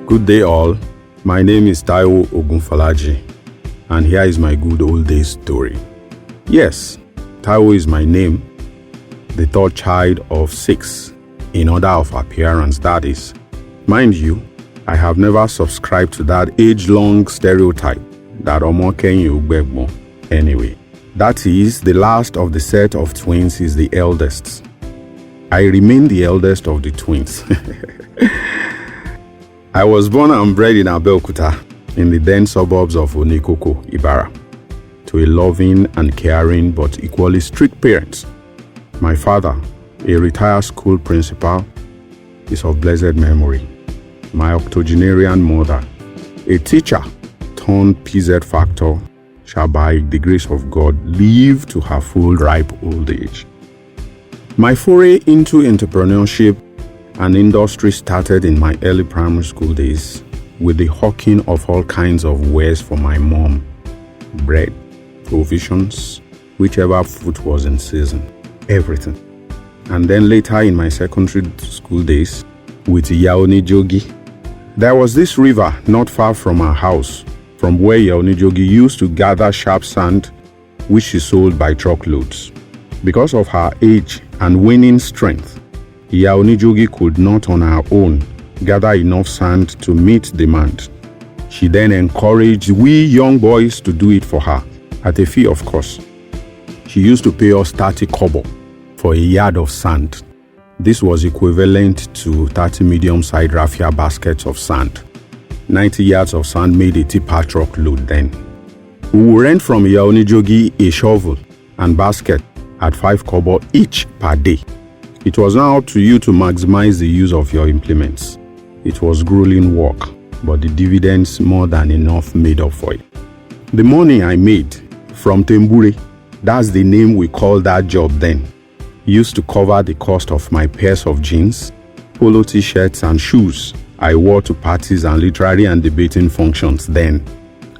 Good day all, my name is Taiwo Ogunfolaji and here is my good old days story. Yes, Taiwo is my name, the third child of 6 in order of appearance, that is. Mind you, I have never subscribed to that age-long stereotype that Omo Kenyi Ugbegbo. Anyway, that is, the last of the set of twins is the eldest. I remain the eldest of the twins. I was born and bred in Abeokuta, in the then suburbs of Onikoko, Ibara, to a loving and caring but equally strict parents. My father, a retired school principal, is of blessed memory. My octogenarian mother, a teacher turned PZ factor, shall by the grace of God live to her full ripe old age. My foray into entrepreneurship and industry started in my early primary school days with the hawking of all kinds of wares for my mom. Bread, provisions, whichever fruit was in season, everything. And then later in my secondary school days with Yaoni Jogi. There was this river not far from our house, from where Yaoni Jogi used to gather sharp sand, which she sold by truckloads. Because of her age and waning strength, Yaoni Jogi could not on her own gather enough sand to meet demand. She then encouraged we young boys to do it for her, at a fee of course. She used to pay us 30 kobo for a yard of sand. This was equivalent to 30 medium-sized raffia baskets of sand. 90 yards of sand made a tipper truck load then. We would rent from Yaoni Jogi a shovel and basket at 5 kobo each per day. It was now up to you to maximize the use of your implements. It was grueling work, but the dividends more than enough made up for it. The money I made from Tembure, that's the name we called that job then, used to cover the cost of my pairs of jeans, polo t-shirts and shoes I wore to parties and literary and debating functions then.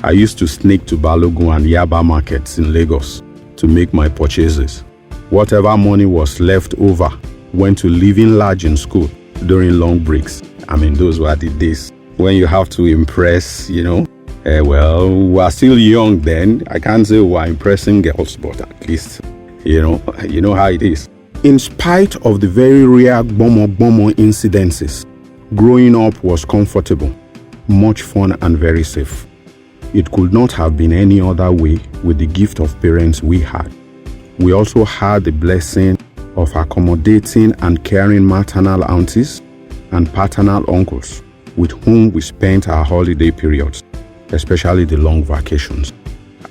I used to sneak to Balogun and Yaba markets in Lagos to make my purchases. Whatever money was left over went to living large in school during long breaks. I mean, those were the days when you have to impress, well, we were still young then. I can't say we were impressing girls, but at least, you know how it is. In spite of the very rare bomo incidences, growing up was comfortable, much fun and very safe. It could not have been any other way with the gift of parents we had. We also had the blessing of accommodating and caring maternal aunties and paternal uncles with whom we spent our holiday periods, especially the long vacations.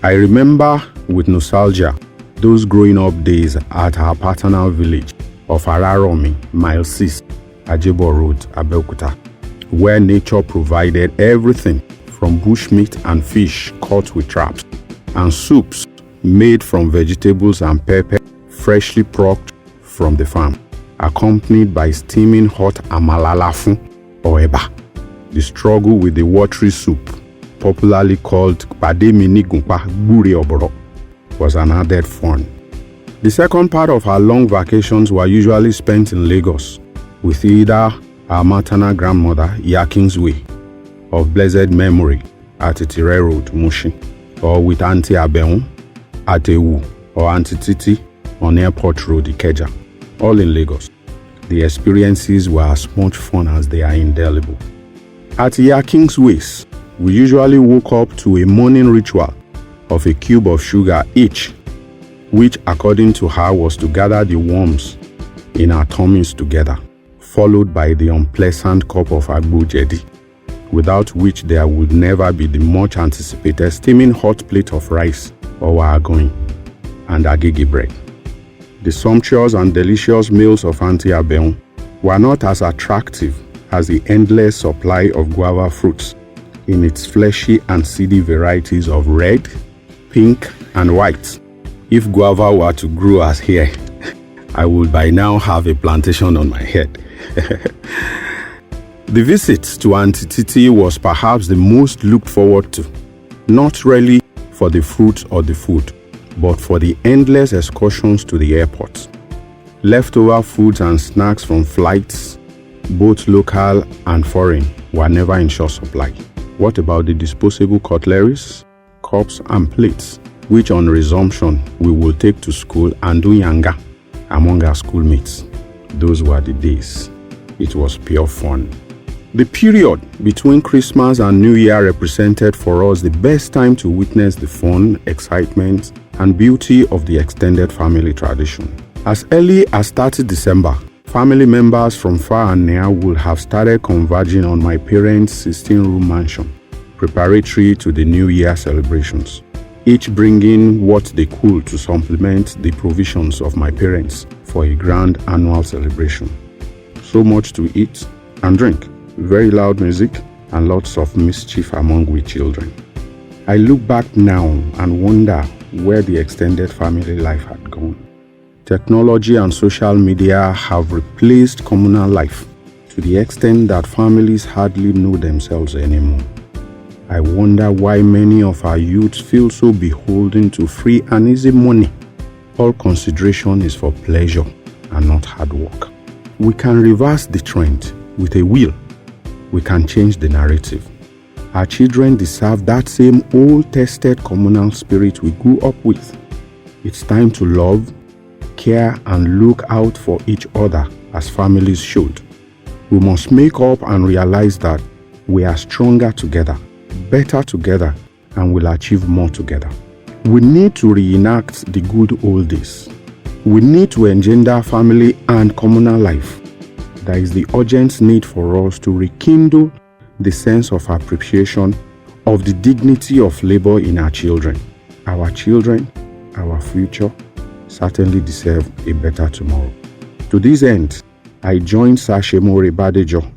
I remember with nostalgia those growing up days at our paternal village of Araromi, Mile 6, Ajebo Road, Abeokuta, where nature provided everything from bushmeat and fish caught with traps, and soups made from vegetables and pepper freshly plucked from the farm, accompanied by steaming hot amalalafun or eba. The struggle with the watery soup, popularly called pademini gumpa buri oboro, was an added fun. The second part of our long vacations were usually spent in Lagos with either our maternal grandmother, Iya Kingsway, of blessed memory at Itire Road, Mushin, or with Auntie Abeun at Ewu, or Auntie Titi on Airport Road, Ikeja, all in Lagos. The experiences were as much fun as they are indelible. At Iya Kingsway's, we usually woke up to a morning ritual of a cube of sugar each, which according to her was to gather the worms in our tummies together, followed by the unpleasant cup of agbo jedi, without which there would never be the much anticipated steaming hot plate of rice or wahagoin and agege bread. The sumptuous and delicious meals of Auntie Abeun were not as attractive as the endless supply of guava fruits in its fleshy and seedy varieties of red, pink, and white. If guava were to grow as here, I would by now have a plantation on my head. The visit to Auntie Titi was perhaps the most looked forward to, not really for the fruits or the food, but for the endless excursions to the airport. Leftover foods and snacks from flights both local and foreign, were never in short supply. What about the disposable cutleries, cups and plates, which on resumption we will take to school and do yanga among our schoolmates? Those were the days. It was pure fun. The period between Christmas and New Year represented for us the best time to witness the fun, excitement, and beauty of the extended family tradition. As early as 30 December, family members from far and near would have started converging on my parents' 16-room mansion, preparatory to the New Year celebrations, each bringing what they could to supplement the provisions of my parents for a grand annual celebration. So much to eat and drink, very loud music, and lots of mischief among we children. I look back now and wonder where the extended family life had gone. Technology and social media have replaced communal life to the extent that families hardly know themselves anymore. I wonder why many of our youths feel so beholden to free and easy money. All consideration is for pleasure and not hard work. We can reverse the trend with a will. We can change the narrative. Our children deserve that same old-tested communal spirit we grew up with. It's time to love, care, and look out for each other as families should. We must make up and realize that we are stronger together, better together, and will achieve more together. We need to reenact the good old days. We need to engender family and communal life. There is the urgent need for us to rekindle the sense of appreciation of the dignity of labor in our children. Our children, our future, certainly deserve a better tomorrow. To this end, I join Sashemore Badejo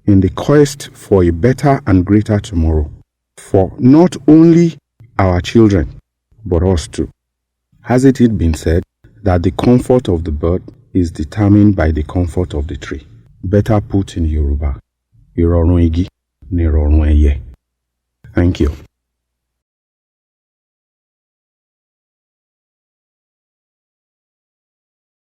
in the quest for a better and greater tomorrow for not only our children, but us too. Hasn't it been said that the comfort of the bird is determined by the comfort of the tree? Better put in Yoruba, Ìrọ̀rùn igi ni ìrọ̀rùn ẹyẹ. Thank you.